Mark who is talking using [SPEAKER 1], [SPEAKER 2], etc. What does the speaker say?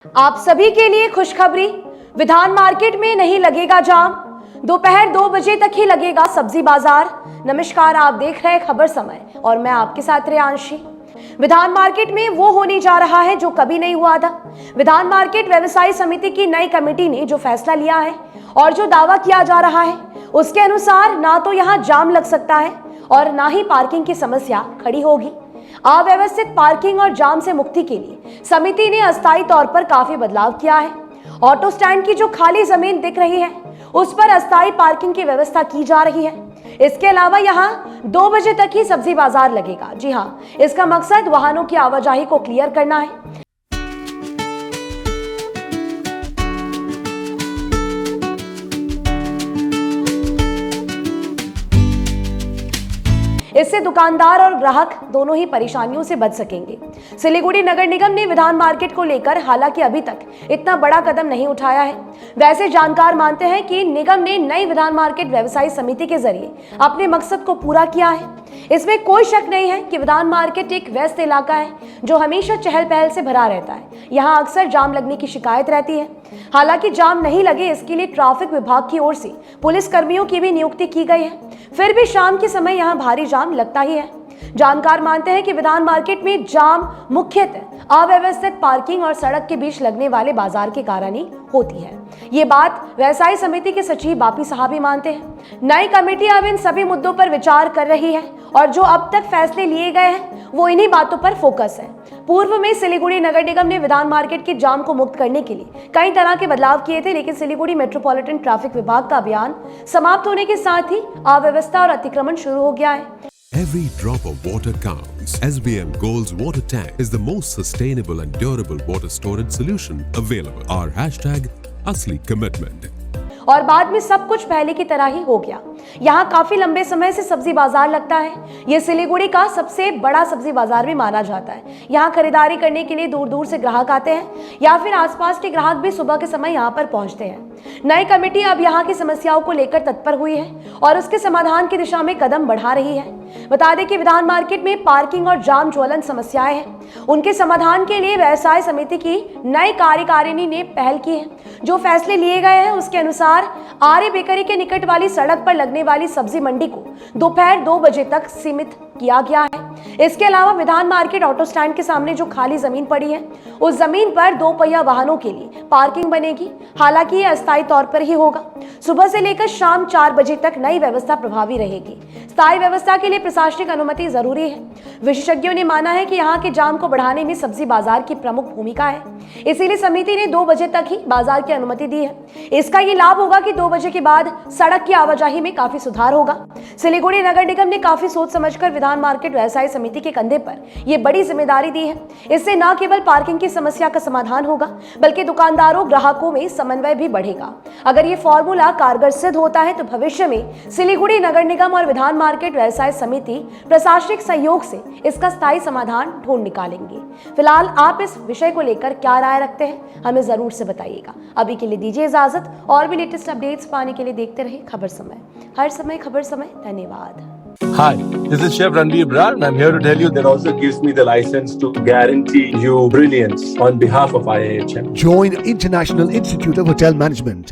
[SPEAKER 1] आप सभी के लिए खुशखबरी। विधान मार्केट में नहीं लगेगा जाम। दोपहर 2 बजे तक ही लगेगा सब्जी बाजार। नमस्कार, आप देख रहे हैं खबर समय और मैं आपके साथ रेयांशी। विधान मार्केट में वो होने जा रहा है जो कभी नहीं हुआ था। विधान मार्केट व्यवसायी समिति की नई कमेटी ने जो फैसला लिया है और जो दावा किया जा रहा है उसके अनुसार ना तो यहाँ जाम लग सकता है और ना ही पार्किंग की समस्या खड़ी होगी। अव्यवस्थित पार्किंग और जाम से मुक्ति के लिए समिति ने अस्थायी तौर पर काफी बदलाव किया है। ऑटो स्टैंड की जो खाली जमीन दिख रही है उस पर अस्थायी पार्किंग की व्यवस्था की जा रही है। इसके अलावा यहाँ 2 बजे तक ही सब्जी बाजार लगेगा। जी हाँ, इसका मकसद वाहनों की आवाजाही को क्लियर करना है। इससे दुकानदार और ग्राहक दोनों ही परेशानियों से बच सकेंगे। सिलीगुड़ी नगर निगम ने विधान मार्केट को लेकर हालांकि अभी तक इतना बड़ा कदम नहीं उठाया है। वैसे जानकार मानते हैं कि निगम ने नई विधान मार्केट व्यवसायी समिति के जरिए अपने मकसद को पूरा किया है। इसमें कोई शक नहीं है कि विधान मार्केट एक व्यस्त इलाका है जो हमेशा चहल पहल से भरा रहता है। यहाँ अक्सर जाम लगने की शिकायत रहती है। हालांकि जाम नहीं लगे इसके लिए ट्रैफिक विभाग की ओर से पुलिस कर्मियों की भी नियुक्ति की गई है। फिर भी शाम के समय यहाँ भारी जाम लगता ही है। जानकार मानते हैं कि विधान मार्केट में जाम मुख्यतः अव्यवस्थित पार्किंग और सड़क के बीच लगने वाले बाजार के कारण ही होती है। ये बात व्यवसायी समिति के सचिव बापी साहब भी मानते हैं। नई कमेटी अब इन सभी मुद्दों पर विचार कर रही है और जो अब तक फैसले लिए गए हैं वो इन्हीं बातों पर फोकस है। पूर्व में सिलीगुड़ी नगर निगम ने विधान मार्केट के जाम को मुक्त करने के लिए कई तरह के बदलाव किए थे, लेकिन सिलीगुड़ी मेट्रोपॉलिटन ट्रैफिक विभाग का अभियान समाप्त होने के साथ ही अव्यवस्था और अतिक्रमण शुरू हो गया है।
[SPEAKER 2] Every drop of water counts. SBM Gold's water tank is the most sustainable and durable water storage solution available. Our hashtag Asli Commitment.
[SPEAKER 1] और बाद में सब कुछ पहले की तरह ही हो गया। यहाँ काफी लंबे समय से सब्जी बाजार लगता है। ये सिलीगुड़ी का सबसे बड़ा सब्जी बाजार भी माना जाता है। यहाँ खरीदारी करने के लिए दूर दूर से ग्राहक आते हैं या फिर आसपास के ग्राहक भी सुबह के समय यहाँ पर पहुँचते हैं। नई कमेटी अब यहाँ की समस्याओं को लेकर तत्पर हुई है और उसके समाधान की दिशा में कदम बढ़ा रही है। बता दें कि विधान मार्केट में पार्किंग और जाम ज्वलन समस्याएं हैं, उनके समाधान के लिए व्यवसाय समिति की नई कार्यकारिणी ने पहल की है। जो फैसले लिए गए हैं उसके अनुसार आर्य बेकरी के निकट वाली सड़क पर लगने वाली सब्जी मंडी को दोपहर 2 बजे तक सीमित किया गया है। इसके अलावा विधान मार्केट ऑटो स्टैंड के सामने जो खाली जमीन पड़ी है उस जमीन पर 2 पहिया वाहनों के लिए पार्किंग बनेगी। हालांकि ये अस्थायी तौर पर ही होगा। सुबह से लेकर शाम 4 बजे तक नई व्यवस्था प्रभावी रहेगी। स्थायी व्यवस्था के लिए प्रशासनिक अनुमति जरूरी है। विशेषज्ञों ने माना है कि यहाँ के जाम को बढ़ाने में सब्जी बाजार की प्रमुख भूमिका है, इसीलिए समिति ने 2 बजे तक ही बाजार की अनुमति दी है। इसका ये लाभ होगा कि 2 बजे के बाद सड़क की आवाजाही में काफी सुधार होगा। सिलीगुड़ी नगर निगम ने काफी सोच समझकर विधान मार्केट व्यवसायी समिति के कंधे पर यह बड़ी जिम्मेदारी दी है। इससे न केवल पार्किंग की समस्या का समाधान होगा बल्कि दुकानदारों ग्राहकों में समन्वय भी बढ़ेगा। अगर ये फॉर्मूला कारगर सिद्ध होता है तो भविष्य में सिलीगुड़ी नगर निगम और विधान मार्केट व्यवसाय समिति प्रशासनिक सहयोग से इसका स्थायी समाधान ढूंढ निकालेंगे। फिलहाल आप इस विषय को लेकर क्या राय रखते हैं हमें जरूर से बताइएगा। अभी के लिए दीजिए इजाजत। और भी लेटेस्ट अपडेट्स पाने के लिए देखते रहे खबर समय। हर समय खबर समय। धन्यवाद।
[SPEAKER 3] Hi, this is Chef Ranveer Brar and I'm here to tell you that also gives me the license to guarantee you brilliance on behalf of IIHM.
[SPEAKER 4] Join International Institute of Hotel Management.